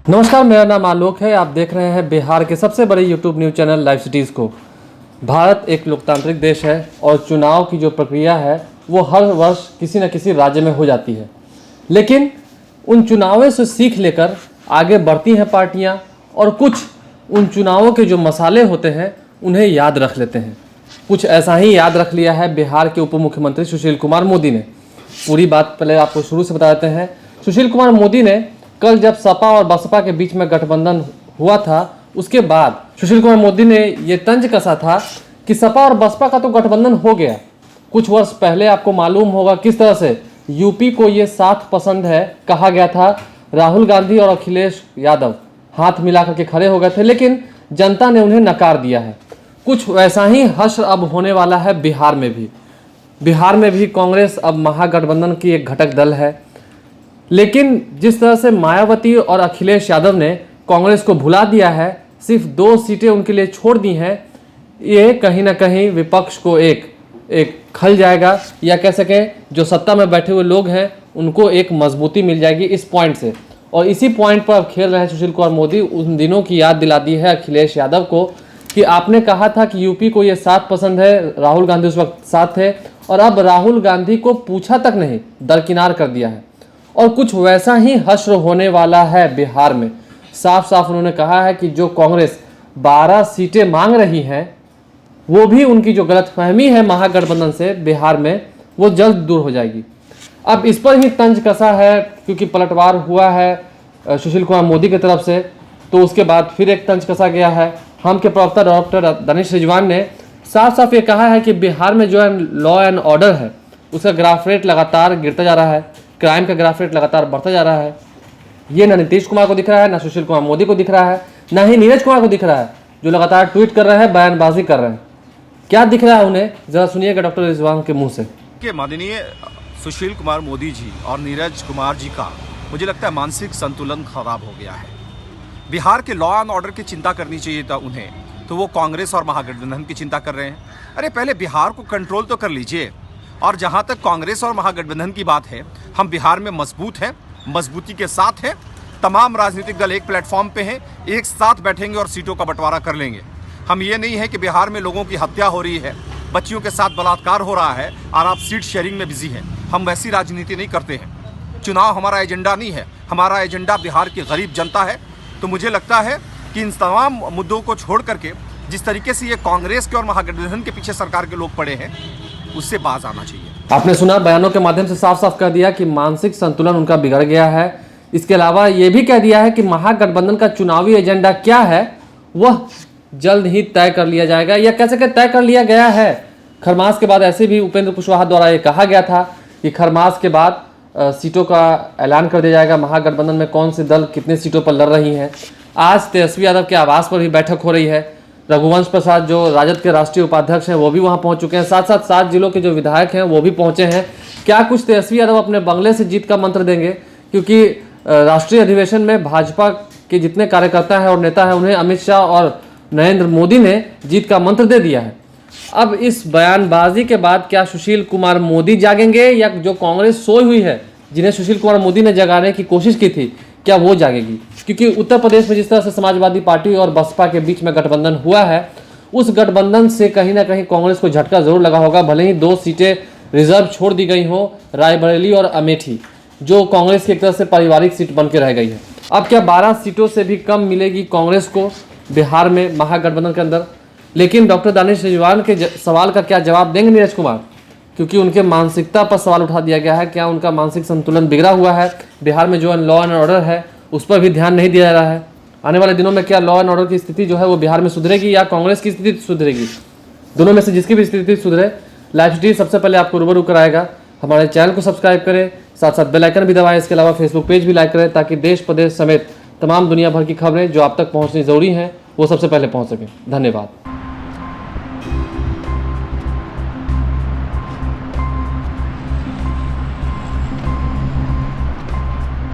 नमस्कार, मेरा नाम आलोक है। आप देख रहे हैं बिहार के सबसे बड़े YouTube news channel live cities को। भारत एक लोकतांत्रिक देश है और चुनाव की जो प्रक्रिया है वो हर वर्ष किसी न किसी राज्य में हो जाती है, लेकिन उन चुनावों से सीख लेकर आगे बढ़ती हैं पार्टियां और कुछ उन चुनावों के जो मसाले होते हैं उन्हें याद रख लेते हैं। कुछ ऐसा ही याद रख लिया है बिहार के उप मुख्यमंत्री सुशील कुमार मोदी ने। पूरी बात पहले आपको शुरू से बता देते हैं। सुशील कुमार मोदी ने कल जब सपा और बसपा के बीच में गठबंधन हुआ था, उसके बाद सुशील कुमार मोदी ने ये तंज कसा था कि सपा और बसपा का तो गठबंधन हो गया। कुछ वर्ष पहले आपको मालूम होगा किस तरह से यूपी को ये साथ पसंद है कहा गया था। राहुल गांधी और अखिलेश यादव हाथ मिला करके खड़े हो गए थे, लेकिन जनता ने उन्हें नकार दिया है। कुछ वैसा ही हश्र अब होने वाला है बिहार में भी। बिहार में भी कांग्रेस अब महागठबंधन की एक घटक दल है, लेकिन जिस तरह से मायावती और अखिलेश यादव ने कांग्रेस को भुला दिया है, सिर्फ 2 सीटें उनके लिए छोड़ दी हैं, ये कहीं ना कहीं विपक्ष को एक खल जाएगा, या कह सकें जो सत्ता में बैठे हुए लोग हैं उनको एक मजबूती मिल जाएगी इस पॉइंट से। और इसी पॉइंट पर अब खेल रहे हैं सुशील कुमार मोदी। उन दिनों की याद दिला दी है अखिलेश यादव को कि आपने कहा था कि यूपी को ये साथ पसंद है, राहुल गांधी उस वक्त साथ थे, और अब राहुल गांधी को पूछा तक नहीं दरकिनार कर दिया है। और कुछ वैसा ही हश्र होने वाला है बिहार में। साफ साफ उन्होंने कहा है कि जो कांग्रेस 12 सीटें मांग रही हैं, वो भी उनकी जो गलतफहमी है महागठबंधन से बिहार में, वो जल्द दूर हो जाएगी। अब इस पर ही तंज कसा है, क्योंकि पलटवार हुआ है सुशील कुमार मोदी की तरफ से, तो उसके बाद फिर एक तंज कसा गया है। हम के प्रवक्ता डॉक्टर दानिश रिजवान ने साफ साफ ये कहा है कि बिहार में जो है लॉ एंड ऑर्डर है उसका ग्राफ रेट लगातार गिरता जा रहा है, क्राइम का ग्राफ रेट लगातार बढ़ता जा रहा है। ये ना नीतीश कुमार को दिख रहा है, ना सुशील कुमार मोदी को दिख रहा है, ना ही नीरज कुमार को दिख रहा है, जो लगातार ट्वीट कर रहे हैं, बयानबाजी कर रहे हैं। क्या दिख रहा है उन्हें, जरा सुनिएगा डॉक्टर रिजवान के मुंह से। कि माननीय सुशील कुमार मोदी जी और नीरज कुमार जी का मुझे लगता है मानसिक संतुलन खराब हो गया है। बिहार के लॉ एंड ऑर्डर की चिंता करनी चाहिए था उन्हें, तो वो कांग्रेस और महागठबंधन की चिंता कर रहे हैं। अरे पहले बिहार को कंट्रोल तो कर लीजिए। और जहां तक कांग्रेस और महागठबंधन की बात है, हम बिहार में मजबूत हैं, मजबूती के साथ हैं। तमाम राजनीतिक दल एक प्लेटफॉर्म पे हैं, एक साथ बैठेंगे और सीटों का बंटवारा कर लेंगे। हम ये नहीं है कि बिहार में लोगों की हत्या हो रही है, बच्चियों के साथ बलात्कार हो रहा है और आप सीट शेयरिंग में बिजी हैं। हम वैसी राजनीति नहीं करते हैं। चुनाव हमारा एजेंडा नहीं है, हमारा एजेंडा बिहार की गरीब जनता है। तो मुझे लगता है कि इन तमाम मुद्दों को छोड़ करके जिस तरीके से ये कांग्रेस के और महागठबंधन के पीछे सरकार के लोग पड़े हैं, उससे बाज आना चाहिए। आपने सुना, बयानों के माध्यम से साफ साफ कह दिया कि मानसिक संतुलन उनका बिगड़ गया है। इसके अलावा ये भी कह दिया है कि महागठबंधन का चुनावी एजेंडा क्या है वह जल्द ही तय कर लिया जाएगा, या कह सके तय कर लिया गया है। खरमास के बाद ऐसे भी उपेंद्र कुशवाहा द्वारा ये कहा गया था कि खरमास के बाद सीटों का ऐलान कर दिया जाएगा, महागठबंधन में कौन से दल कितने सीटों पर लड़ रही हैं। आज तेजस्वी यादव के आवास पर भी बैठक हो रही है। रघुवंश प्रसाद जो राजद के राष्ट्रीय उपाध्यक्ष हैं वो भी वहां पहुंच चुके हैं, साथ साथ 7 जिलों के जो विधायक हैं वो भी पहुंचे हैं। क्या कुछ तेजस्वी यादव अपने बंगले से जीत का मंत्र देंगे, क्योंकि राष्ट्रीय अधिवेशन में भाजपा के जितने कार्यकर्ता हैं और नेता हैं उन्हें अमित शाह और नरेंद्र मोदी ने जीत का मंत्र दे दिया है। अब इस बयानबाजी के बाद क्या सुशील कुमार मोदी जागेंगे, या जो कांग्रेस सोई हुई है जिन्हें सुशील कुमार मोदी ने जगाने की कोशिश की थी, क्या वो जागेगी? क्योंकि उत्तर प्रदेश में जिस तरह से समाजवादी पार्टी और बसपा के बीच में गठबंधन हुआ है, उस गठबंधन से कहीं ना कहीं कांग्रेस को झटका जरूर लगा होगा। भले ही 2 सीटें रिजर्व छोड़ दी गई हो, रायबरेली और अमेठी, जो कांग्रेस की एक तरह से पारिवारिक सीट बन के रह गई है। अब क्या 12 सीटों से भी कम मिलेगी कांग्रेस को बिहार में महागठबंधन के अंदर? लेकिन डॉक्टर दानिश रिजवान के सवाल का क्या जवाब देंगे नीरज कुमार, क्योंकि उनके मानसिकता पर सवाल उठा दिया गया है। क्या उनका मानसिक संतुलन बिगड़ा हुआ है? बिहार में जो लॉ एंड ऑर्डर है उस पर भी ध्यान नहीं दिया जा रहा है। आने वाले दिनों में क्या लॉ एंड ऑर्डर की स्थिति जो है वो बिहार में सुधरेगी, या कांग्रेस की स्थिति सुधरेगी? दोनों में से जिसकी भी स्थिति सुधरे, लाइव सिटी सबसे पहले आपको रूबरू कराएगा। हमारे चैनल को सब्सक्राइब करें, साथ साथ बेल आइकन भी दबाएं। इसके अलावा फेसबुक पेज भी लाइक करें, ताकि देश प्रदेश समेत तमाम दुनिया भर की खबरें जो आप तक पहुँचनी जरूरी हैं वो सबसे पहले पहुँच सकें। धन्यवाद।